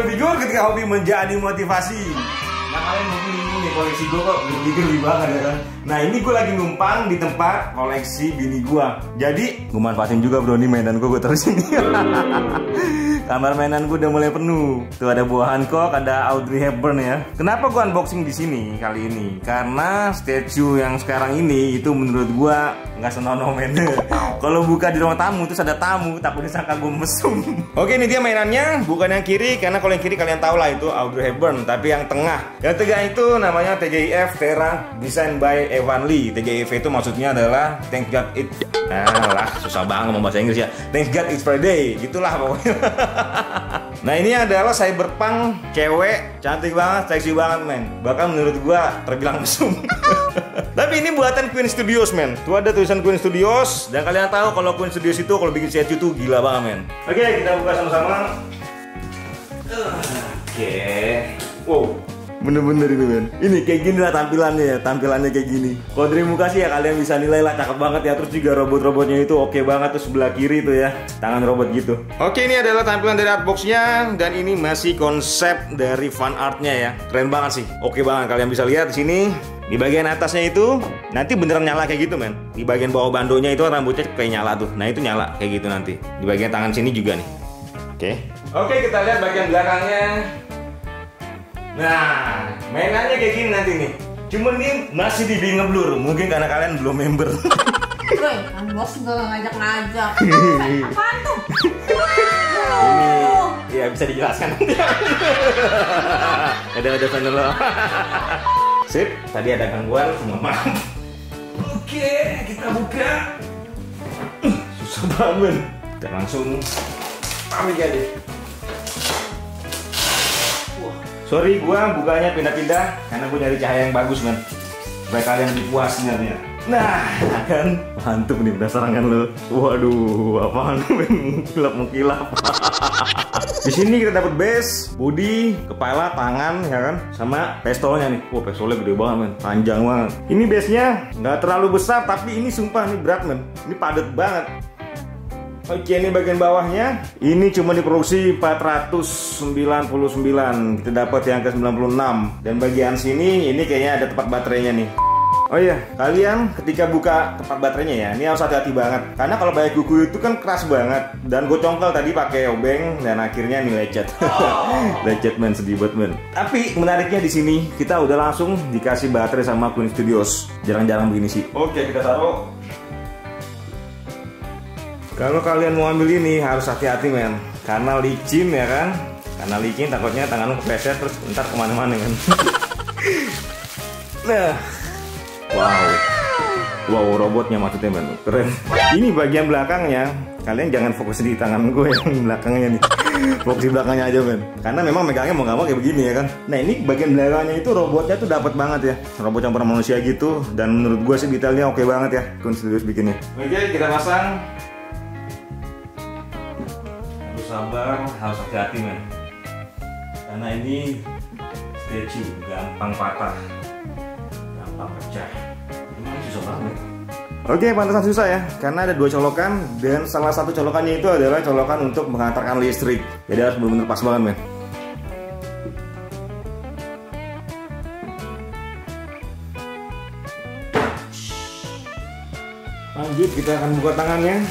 figur ketika hobi menjadi motivasi. Nah kalian mungkin bingung nih, koleksi gue kok geli banget ya kan. Nah ini gue lagi numpang di tempat koleksi bini gue. Jadi gue manfaatin juga bro, nih mainan gue taruh sini. Kamar mainan gue udah mulai penuh. Tuh ada buah Hancock, ada Audrey Hepburn ya. Kenapa gue unboxing di sini kali ini? Karena statue yang sekarang ini itu menurut gue nggak senonoh men. Kalau buka di ruang tamu terus ada tamu, takut disangka gue mesum. Oke, ini dia mainannya. Bukan yang kiri, karena kalau yang kiri kalian tahu lah itu Audrey Hepburn. Tapi yang tengah, itu namanya TGIF Terra, Design by Evan Lee. TGIF itu maksudnya adalah Thank God It. Lah, susah banget ngomong bahasa Inggris ya. Thank God It's Friday, gitulah pokoknya. Nah ini adalah cyberpunk cewek, cantik banget, seksi banget men. Bahkan menurut gua terbilang mesum. Tapi ini buatan Queen Studios men. Tuh ada tulisan Queen Studios. Dan kalian tahu kalau Queen Studios itu kalau bikin statue tuh gila banget men. Oke, kita buka sama-sama. Oke. Wow, bener-bener ini men. Ini kayak gini lah tampilannya ya. Tampilannya kayak gini. Kalau dari muka sih ya kalian bisa nilai lah, cakep banget ya. Terus juga robot-robotnya itu oke banget tuh, sebelah kiri tuh ya, tangan robot gitu. Oke, ini adalah tampilan dari artboxnya. Dan ini masih konsep dari fan artnya ya. Keren banget sih. Oke banget, kalian bisa lihat di sini. Di bagian atasnya itu nanti beneran nyala kayak gitu men. Di bagian bawah bandonya itu rambutnya kayak nyala tuh. Nah itu nyala kayak gitu nanti. Di bagian tangan sini juga nih. Oke, kita lihat bagian belakangnya. Nah, mainannya kayak gini nanti nih. Cuman ini masih di ngeblur. Mungkin karena kalian belum member. Woi, kan bos nggak ngajak-ngajak. Apaan tuh? Ini ya bisa dijelaskan. Ada channel. Sip, tadi ada gangguan, maaf. Oke, kita buka. Susah banget. Kita langsung ambil jadi. Sorry, gua bukanya pindah-pindah karena gua nyari cahaya yang bagus men. Supaya kalian lebih puas nyarinya. Nah, kan mantep nih penasaran kan lo. Waduh, apaan men? Mengkilap. Di sini kita dapat base, body, kepala, tangan, ya kan, sama pistolnya nih. Wah, pistolnya gede banget men, panjang banget. Ini base-nya nggak terlalu besar, tapi ini sumpah nih berat men. Ini padat banget. Oke, ini bagian bawahnya. Ini cuma diproduksi 499. Kita dapat yang ke 96. Dan bagian sini ini kayaknya ada tempat baterainya nih. Oh iya, kalian ketika buka tempat baterainya ya, ini harus hati-hati banget. Karena kalau banyak buku itu kan keras banget. Dan gue congkel tadi pakai obeng dan akhirnya ini lecet. Lecet men, sedih banget men. Tapi menariknya di sini kita udah langsung dikasih baterai sama Queen Studios. Jarang-jarang begini sih. Oke, kita taruh. Kalau kalian mau ambil ini harus hati-hati men, karena licin ya kan. Karena licin takutnya tangan lu kepleset terus ntar kemana-mana kan. Nah, wow robotnya maksudnya men, keren. Ini bagian belakangnya, kalian jangan fokus di tangan gue yang belakangnya nih. Fokus di belakangnya aja men, karena memang megangnya mau nggak mau kayak begini ya kan. Nah ini bagian belakangnya itu robotnya tuh dapat banget ya, robot campur manusia gitu. Dan menurut gue sih detailnya oke banget ya, Queen Studios bikinnya. Oke, kita pasang. Sabar, harus hati-hati men, karena ini statue gampang patah, gampang pecah. Emang susah banget. Oke, pantasan susah ya, karena ada dua colokan dan salah satu colokannya itu adalah colokan untuk mengantarkan listrik. Jadi harus benar-benar pas banget men. Lanjut, kita akan buka tangannya.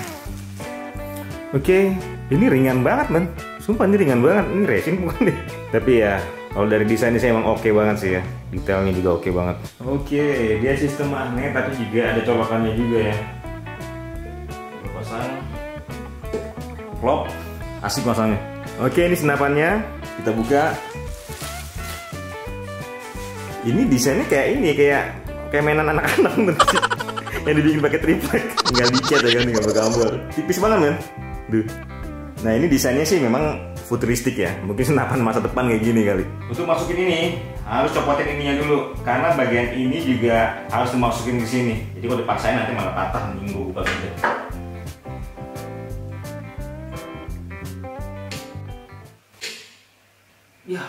Oke. Ini ringan banget men, sumpah ini ringan banget, ini resin bukan deh. Tapi ya, kalau dari desainnya saya emang oke banget sih ya, detailnya juga oke banget. Oke, dia sistem magnet tapi juga ada colokannya juga ya. Kita pasang, plop, asik pasangnya. Oke, ini senapannya, kita buka. Ini desainnya kayak ini, kayak mainan anak-anak bener sih. Yang dibikin pakai triplek, nggak dicat ya kan, nggak bergambar. Tipis banget men, duh. Nah ini desainnya sih memang futuristik ya. Mungkin senapan masa depan kayak gini kali. Untuk masukin ini harus copotin ininya dulu, karena bagian ini juga harus dimasukin ke sini. Jadi kalau dipaksain nanti malah patah. Minggu buka gitu. Ya.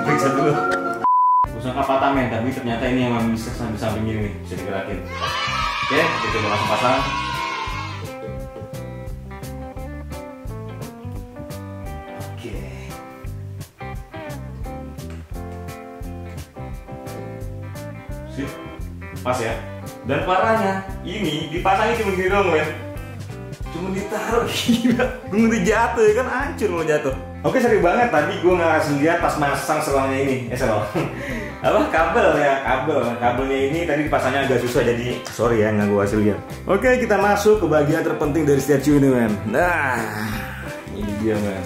Periksa dulu. Usangka patah men, tapi ternyata ini emang bisa sampai samping ini nih, bisa digerakin. Oke, kita coba langsung pasang. Sip. Pas ya. Dan parahnya, ini dipasangnya cuma gini doang, men. Cuma ditaruh, gila. Gue jatuh ya kan, hancur kalau jatuh. Oke, sering banget tadi gue nggak kasih lihat pas masang selangnya ini. Selang. Apa kabel ya, kabelnya ini tadi dipasangnya agak susah, jadi sorry ya nggak gue kasih lihat. Oke, kita masuk ke bagian terpenting dari statue ini, men. Nah, ini dia, men.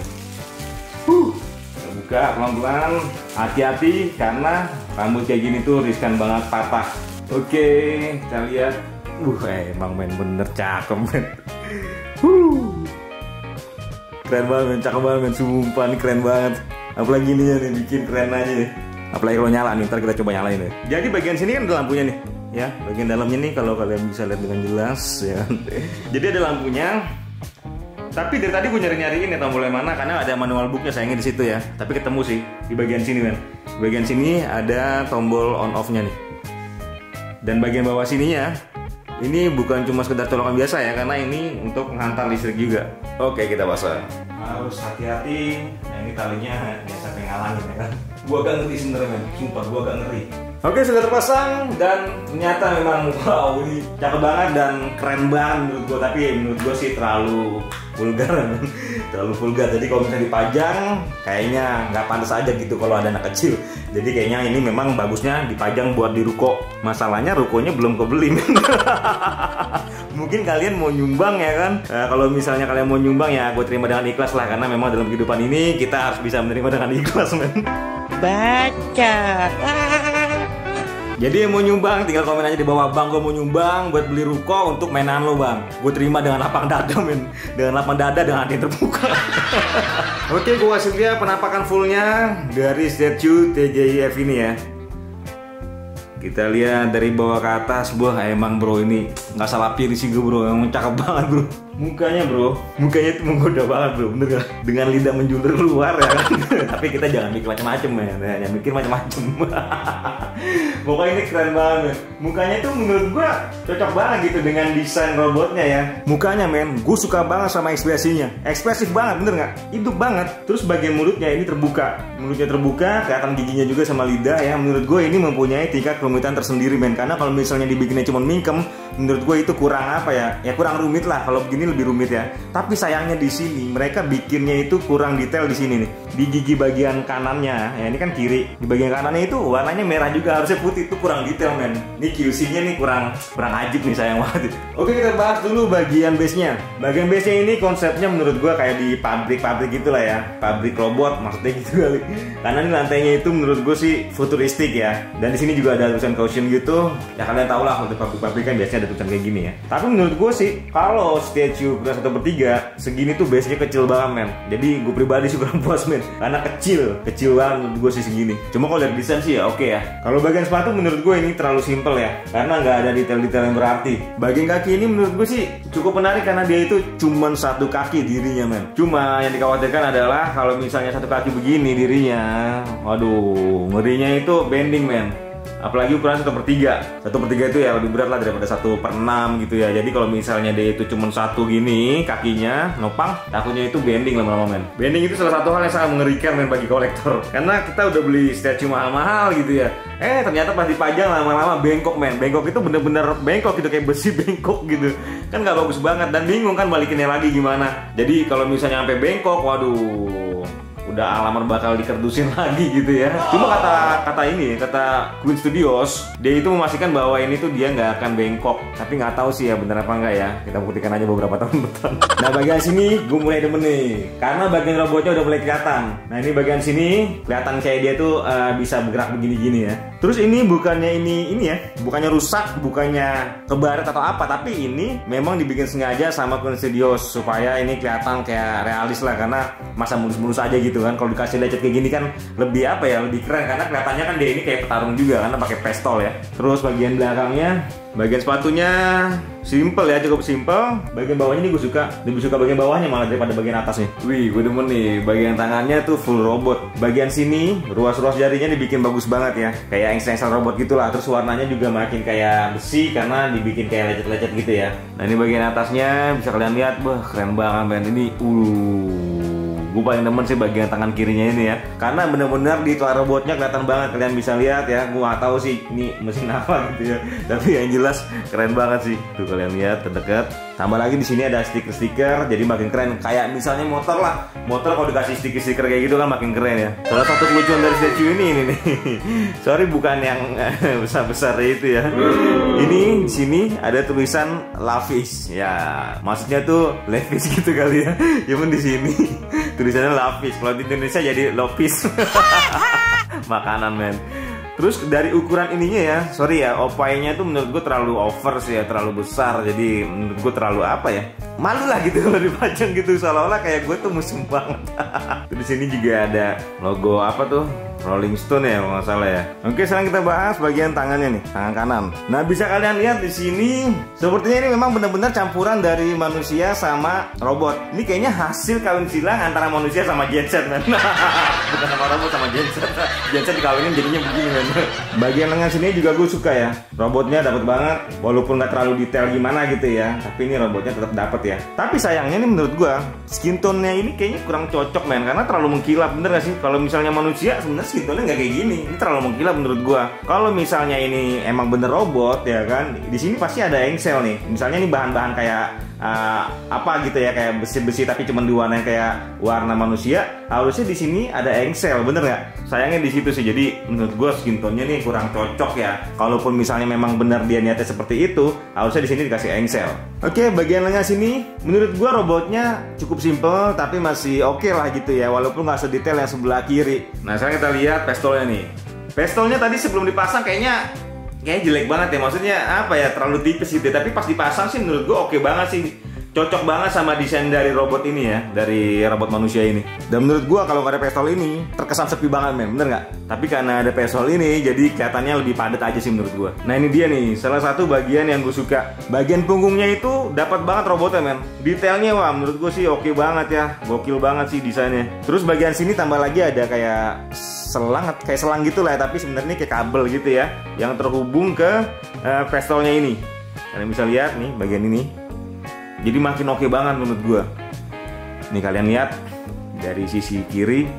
Kita buka pelan-pelan, hati-hati karena rambut kayak gini tuh riskan banget patah. Oke, kita lihat. Emang men bener cakep, men. Keren banget, men. Cakep banget, men. Sumpah nih keren banget. Apalagi ini nih bikin keren aja nih. Apalagi kalau nyala nih, ntar kita coba nyalain deh. Jadi bagian sini kan ada lampunya nih, ya. Bagian dalamnya nih kalau kalian bisa lihat dengan jelas, ya. Jadi ada lampunya. Tapi dari tadi gue nyari-nyariin ya tombolnya mana karena ada manual booknya sayangnya di situ ya. Tapi ketemu sih di bagian sini, men. Bagian sini ada tombol on off-nya nih. Dan bagian bawah sininya ini bukan cuma sekedar colokan biasa ya, karena ini untuk menghantar listrik juga. Oke, kita pasang. Harus hati-hati. Nah, ini talinya ya sampai ngalangin ya kan. Gua agak ngeri sebenarnya, men. Sumpah gua agak ngeri. Oke, sudah terpasang dan ternyata memang wow, ini cakep banget dan keren banget menurut gua. Tapi menurut gua sih terlalu vulgar, men. Terlalu vulgar. Jadi kalau misalnya dipajang kayaknya nggak pantas aja gitu kalau ada anak kecil. Jadi kayaknya ini memang bagusnya dipajang buat di ruko. Masalahnya rukonya belum kebeli, men. Mungkin kalian mau nyumbang ya kan. Kalau misalnya kalian mau nyumbang ya gue terima dengan ikhlas lah, karena memang dalam kehidupan ini kita harus bisa menerima dengan ikhlas, men. Baca. Jadi yang mau nyumbang tinggal komen aja di bawah, bang gue mau nyumbang buat beli ruko untuk mainan lo, bang. Gue terima dengan lapang dada, men. Dengan lapang dada, dengan hati terbuka. Oke, gue kasih lihat penampakan fullnya dari statue TJIF ini ya. Kita lihat dari bawah ke atas, emang bro ini nggak salah pilih sih gue, bro. Emang cakep banget, bro. Mukanya, bro, mukanya itu menggoda banget, bro. Bener gak? Dengan lidah menjulur keluar ya kan. Tapi kita jangan mikir macam-macam ya, jangan mikir macam-macam. Pokoknya ini keren banget. Mukanya tuh menurut gua cocok banget gitu dengan desain robotnya ya. Mukanya, men, gue suka banget sama ekspresinya. Ekspresif banget, bener nggak? Hidup banget. Terus bagian mulutnya ini terbuka. Mulutnya terbuka, kelihatan giginya juga sama lidah ya. Menurut gue ini mempunyai tingkat kerumitan tersendiri, men. Karena kalau misalnya dibikinnya cuma mingkem, menurut gue itu kurang apa ya? Ya kurang rumit lah. Kalau begini lebih rumit ya. Tapi sayangnya di sini mereka bikinnya itu kurang detail di sini nih. Di gigi bagian kanannya, ya ini kan kiri. Di bagian kanannya itu warnanya merah juga, harusnya putih, itu kurang detail, men. Ini QC-nya nih kurang ajib nih, sayang banget. Oke, kita bahas dulu bagian base-nya. Bagian base-nya ini konsepnya menurut gue kayak di pabrik-pabrik gitulah ya. Pabrik robot maksudnya gitu kali. Karena ini lantainya itu menurut gue sih futuristik ya. Dan di sini juga ada tulisan caution gitu. Ya kalian tau lah untuk pabrik-pabrik kan biasanya ada tulisan kayak gini ya. Tapi menurut gue sih kalau statue ukuran 1/3 segini tuh base-nya kecil banget, men. Jadi gue pribadi sih kurang puas, men. Karena kecil banget menurut gue sih segini. Cuma kalau lihat desain sih ya oke ya. Kalau bagian sepatu menurut gue ini terlalu simple ya, karena nggak ada detail-detail yang berarti. Bagian kaki ini menurut gue sih cukup menarik karena dia itu cuma satu kaki dirinya, men. Cuma yang dikhawatirkan adalah kalau misalnya satu kaki begini dirinya, waduh, ngerinya itu bending, men. Apalagi ukuran 1/3. 1/3 itu ya lebih berat lah daripada 1/6 gitu ya. Jadi kalau misalnya dia itu cuma satu gini kakinya nopang, takutnya itu bending lama-lama, men. Bending itu salah satu hal yang sangat mengerikan, men, bagi kolektor. Karena kita udah beli statue mahal-mahal gitu ya. Ternyata pas dipajang lama-lama bengkok, men. Bengkok itu bener-bener bengkok gitu, kayak besi bengkok gitu. Kan nggak bagus banget dan bingung kan balikinnya lagi gimana. Jadi kalau misalnya sampai bengkok, waduh, udah alamar bakal dikerdusin lagi gitu ya. Cuma kata Queen Studios, dia itu memastikan bahwa ini tuh dia nggak akan bengkok. Tapi nggak tahu sih ya bener apa enggak ya. Kita buktikan aja beberapa tahun depan. Nah, bagian sini gue mulai demen nih, karena bagian robotnya udah mulai kelihatan. Nah, ini bagian sini kelihatan kayak dia tuh bisa bergerak begini-gini ya. Terus ini bukannya ini ya, bukannya rusak, bukannya kebaret atau apa, tapi ini memang dibikin sengaja sama Queen Studios supaya ini kelihatan kayak realis lah, karena masa mulus-mulus aja gitu kan. Kalau dikasih lecet kayak gini kan lebih apa ya, lebih keren karena kelihatannya kan dia ini kayak petarung juga karena pakai pistol ya. Terus bagian belakangnya, bagian sepatunya simple ya, cukup simple. Bagian bawahnya nih gue suka, lebih suka bagian bawahnya malah daripada bagian atasnya. Wih, gue demen nih, bagian tangannya tuh full robot. Bagian sini ruas-ruas jarinya dibikin bagus banget ya, kayak engsel robot gitulah. Terus warnanya juga makin kayak besi karena dibikin kayak lecet-lecet gitu ya. Nah, ini bagian atasnya bisa kalian lihat, keren banget, men. Ini Gue paling demen sih bagian tangan kirinya ini ya, karena bener-bener di tuan robotnya kelihatan banget. Kalian bisa lihat ya, gue gak tahu sih ini mesin apa gitu ya, tapi yang jelas keren banget sih. Tuh kalian lihat terdekat. Tambah lagi di sini ada stiker-stiker, jadi makin keren. Kayak misalnya motor lah, motor kalau dikasih stiker-stiker kayak gitu kan makin keren ya. Salah satu kelucuan dari statue ini nih. Sorry bukan yang besar-besar itu ya. Ini di sini ada tulisan Lapis. Ya, maksudnya tuh Levis gitu kali ya. Cuman di sini tulisannya Lapis. Kalau di Indonesia jadi Lopis. Makanan men. Terus dari ukuran ininya ya, sorry ya, opainya tuh menurut gue terlalu over sih ya, terlalu besar. Jadi menurut gue terlalu apa ya, malu lah gitu kalau dipajang gitu, seolah-olah kayak gue tuh musim banget. Di sini juga ada logo apa tuh, Rolling Stone ya kalau nggak salah ya. Oke, sekarang kita bahas bagian tangannya nih, tangan kanan. Nah, bisa kalian lihat di sini, sepertinya ini memang benar-benar campuran dari manusia sama robot. Ini kayaknya hasil kawin silang antara manusia sama genset men. Bukan sama robot, sama genset. Genset dikawinin jadinya begini men. Bagian lengan sini juga gue suka ya. Robotnya dapat banget, walaupun nggak terlalu detail gimana gitu ya. Tapi ini robotnya tetap dapat ya. Tapi sayangnya nih menurut gue, skin tone-nya ini kayaknya kurang cocok men, karena terlalu mengkilap. Bener gak sih? Kalau misalnya manusia sebenarnya skin tone-nya nggak kayak gini. Ini terlalu mengkilap menurut gua. Kalau misalnya ini emang bener robot ya kan, di sini pasti ada engsel nih. Misalnya ini bahan-bahan kayak apa gitu ya, kayak besi-besi tapi cuma diwarnain kayak warna manusia. Harusnya di sini ada engsel, bener nggak? Sayangnya di situ sih. Jadi menurut gua skin tone-nya nih kurang cocok ya. Kalaupun misalnya memang benar dia niatnya seperti itu, harusnya di sini dikasih engsel. Oke, bagian lengan sini menurut gua robotnya cukup simple tapi masih oke lah gitu ya, walaupun nggak sedetail yang sebelah kiri. Nah, sekarang kita lihat pistolnya nih. Pistolnya tadi sebelum dipasang kayaknya jelek banget ya, maksudnya apa ya, terlalu tipis gitu. Tapi pas dipasang sih menurut gua oke banget sih. Cocok banget sama desain dari robot ini ya, dari robot manusia ini. Dan menurut gua kalau nggak ada pistol ini terkesan sepi banget men, bener nggak? Tapi karena ada pistol ini jadi kelihatannya lebih padat aja sih menurut gua. Nah ini dia nih, salah satu bagian yang gue suka. Bagian punggungnya itu dapat banget robotnya men. Detailnya wah menurut gua sih oke banget ya, gokil banget sih desainnya. Terus bagian sini tambah lagi ada kayak selang gitu lah, tapi sebenarnya kayak kabel gitu ya, yang terhubung ke pistolnya ini. Kalian bisa lihat nih bagian ini. Jadi makin oke banget menurut gua. Nih kalian lihat dari sisi kiri,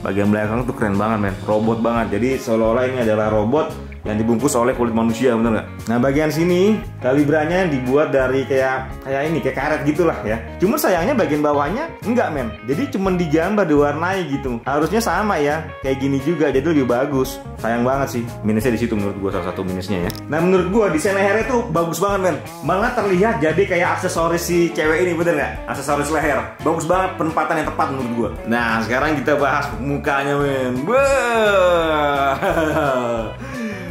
bagian belakang tuh keren banget men, robot banget. Jadi seolah-olah ini adalah robot yang dibungkus oleh kulit manusia, bener nggak? Nah bagian sini kalibranya dibuat dari kayak karet gitulah ya. Cuma sayangnya bagian bawahnya enggak men. Jadi cuma digambar, diwarnai gitu. Harusnya sama ya, kayak gini juga, jadi lebih bagus. Sayang banget sih. Minusnya di situ menurut gua, salah satu minusnya ya. Nah menurut gua desain lehernya tuh bagus banget men. Malah terlihat jadi kayak aksesoris si cewek ini, bener nggak? Aksesoris leher. Bagus banget, penempatan yang tepat menurut gua. Nah sekarang kita bahas mukanya men.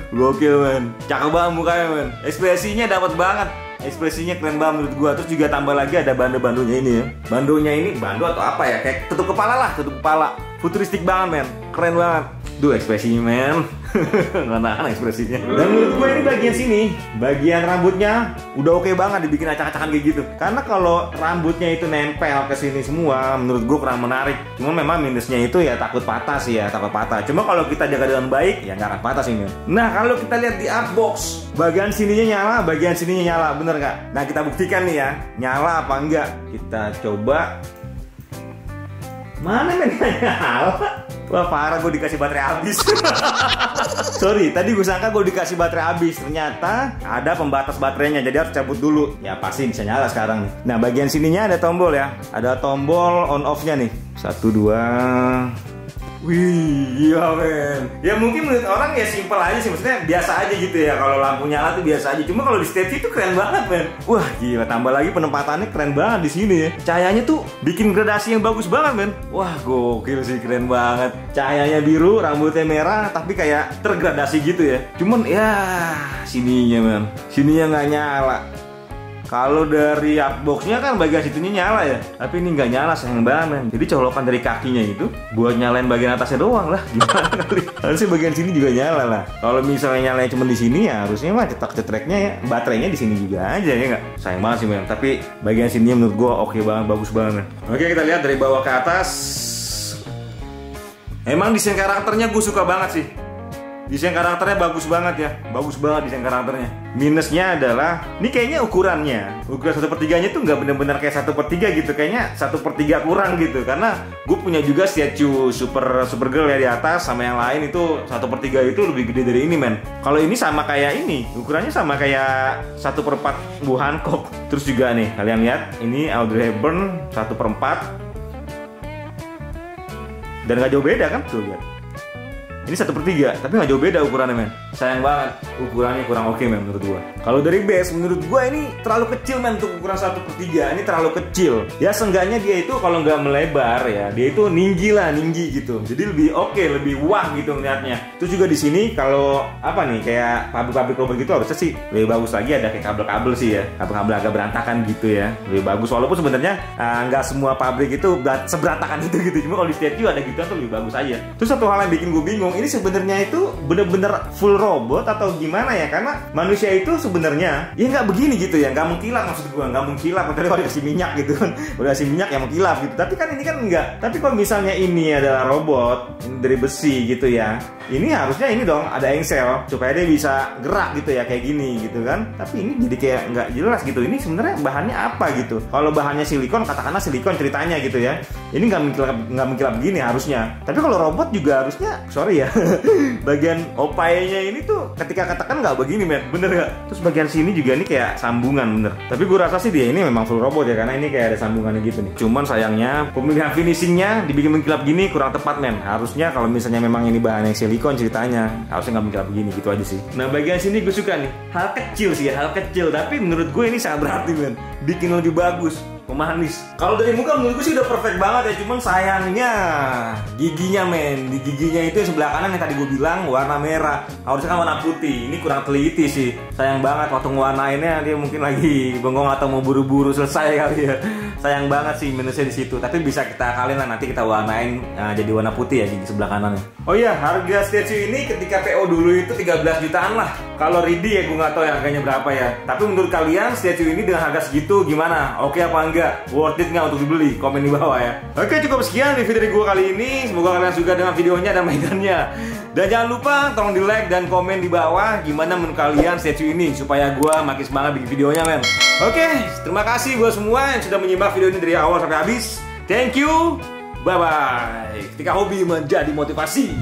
Gokil men, cakep banget mukanya men. Ekspresinya dapat banget, ekspresinya keren banget menurut gua. Terus juga tambah lagi ada bandu-bandunya ini ya. Bandunya ini bandu atau apa ya, kayak tutup kepala lah, tutup kepala. Futuristik banget men, keren banget. Duh ekspresinya men, nggak nahan ekspresinya. Dan menurut gue ini bagian sini, bagian rambutnya udah oke banget dibikin acak-acakan kayak gitu. Karena kalau rambutnya itu nempel ke sini semua, menurut gue kurang menarik. Cuma memang minusnya itu ya takut patah sih ya, takut patah. Cuma kalau kita jaga dengan baik, ya nggak akan patah sih men. Nah kalau kita lihat di artbox, bagian sininya nyala, bagian sininya nyala, bener nggak? Nah kita buktikan nih ya, nyala apa enggak? Kita coba. Mana men nyala? Wah parah, gue dikasih baterai habis. Sorry, tadi gue sangka gue dikasih baterai habis. Ternyata ada pembatas baterainya, jadi harus cabut dulu. Ya pasti bisa nyala sekarang nih. Nah bagian sininya ada tombol ya. Ada tombol on off nya nih. 1, 2. Wih, iya men. Ya mungkin menurut orang ya simpel aja sih, maksudnya biasa aja gitu ya. Kalau lampu nyala tuh biasa aja. Cuma kalau di stage itu keren banget men. Wah gila, tambah lagi penempatannya keren banget di sini ya. Cahayanya tuh bikin gradasi yang bagus banget men. Wah gokil sih, keren banget. Cahayanya biru, rambutnya merah, tapi kayak tergradasi gitu ya. Cuman ya sininya men, sininya nggak nyala. Kalau dari boxnya kan bagian situnya nyala ya, tapi ini nggak nyala, sayang banget men. Jadi colokan dari kakinya itu buat nyalain bagian atasnya doang lah, gimana kali? Harusnya bagian sini juga nyala lah. Kalau misalnya nyalain cuma di sini ya harusnya mah cetak-cetaknya ya, baterainya di sini juga aja ya nggak? Sayang banget sih men. Tapi bagian sini menurut gua oke banget, bagus banget. Oke kita lihat dari bawah ke atas. Emang desain karakternya gue suka banget sih. Desain karakternya bagus banget ya. Bagus banget desain karakternya. Minusnya adalah, ini kayaknya ukuran 1/3-nya tuh nggak bener-bener kayak 1/3 gitu. Kayaknya 1/3 kurang gitu. Karena gue punya juga statue Supergirl ya di atas, sama yang lain itu 1/3 itu lebih gede dari ini, men. Kalau ini sama kayak ini, ukurannya sama kayak 1/4 Bu Hancock. Terus juga nih, kalian lihat, ini Audrey Hepburn 1/4. Dan nggak jauh beda kan, tuh lihat. Ini 1/3, tapi nggak jauh beda ukurannya, men. Sayang banget, ukurannya kurang oke, men, menurut gua. Kalau dari base, menurut gua ini terlalu kecil, men, untuk ukuran 1/3. Ini terlalu kecil. Ya seenggaknya dia itu kalau nggak melebar ya, dia itu tinggi gitu. Jadi lebih oke, lebih wah gitu ngeliatnya. Terus juga di sini kalau apa nih, kayak pabrik-pabrik robot gitu harusnya sih lebih bagus lagi, ada kayak kabel-kabel sih ya. Kabel-kabel agak berantakan gitu ya. Lebih bagus, walaupun sebenarnya nggak semua pabrik itu seberantakan itu gitu. Cuma kalau di statue ada gitu tuh lebih bagus aja. Terus satu hal yang bikin gue bingung, ini sebenarnya itu bener-bener full robot atau gimana ya? Karena manusia itu sebenarnya ya nggak begini gitu ya, nggak mengkilap, maksud gue nggak mengkilap. Kecuali kalau dikasih minyak gitu kan, udah kasih minyak ya mengkilap gitu. Tapi kan ini kan enggak. Tapi kalau misalnya ini adalah robot, ini dari besi gitu ya, ini harusnya ini dong ada engsel supaya dia bisa gerak gitu ya, kayak gini gitu kan. Tapi ini jadi kayak nggak jelas gitu. Ini sebenarnya bahannya apa gitu? Kalau bahannya silikon, katakanlah silikon ceritanya gitu ya. Ini nggak mengkilap begini harusnya. Tapi kalau robot juga harusnya, sorry ya, bagian opainya ini tuh ketika katakan nggak begini, men, bener nggak? Terus bagian sini juga ini kayak sambungan, bener. Tapi gue rasa sih dia ini memang full robot ya, karena ini kayak ada sambungannya gitu nih. Cuman sayangnya pemilihan finishingnya dibikin mengkilap gini kurang tepat, men. Harusnya kalau misalnya memang ini bahan yang silikon ceritanya, harusnya nggak mengkilap begini gitu aja sih. Nah bagian sini gue suka nih, hal kecil sih ya, hal kecil. Tapi menurut gue ini sangat berarti, men. Bikin lebih bagus, pemanis. Kalau dari muka menurut gue sih udah perfect banget ya. Cuman sayangnya giginya, men. Di giginya itu yang sebelah kanan yang tadi gue bilang warna merah, harusnya kan warna putih. Ini kurang teliti sih. Sayang banget waktu ngewarnainnya dia mungkin lagi bengong atau mau buru-buru selesai kali ya. Sayang banget sih minusnya di situ. Tapi bisa kita kalian lah, nanti kita warnain jadi warna putih ya gigi sebelah kanannya. Oh iya, harga statue ini ketika PO dulu itu 13 jutaan lah. Kalau ready ya gue nggak tahu ya harganya berapa ya. Tapi menurut kalian statue ini dengan harga segitu gimana? Oke apa enggak? Worth it nggak untuk dibeli? Komen di bawah ya. Oke, cukup sekian review dari gue kali ini. Semoga kalian suka dengan videonya dan mainannya. Dan jangan lupa tolong di like dan komen di bawah gimana menurut kalian statue ini, supaya gue makin semangat bikin videonya, men. Oke, terima kasih buat semua yang sudah menyimak video ini dari awal sampai habis. Thank you. Bye bye. Ketika hobi menjadi motivasi.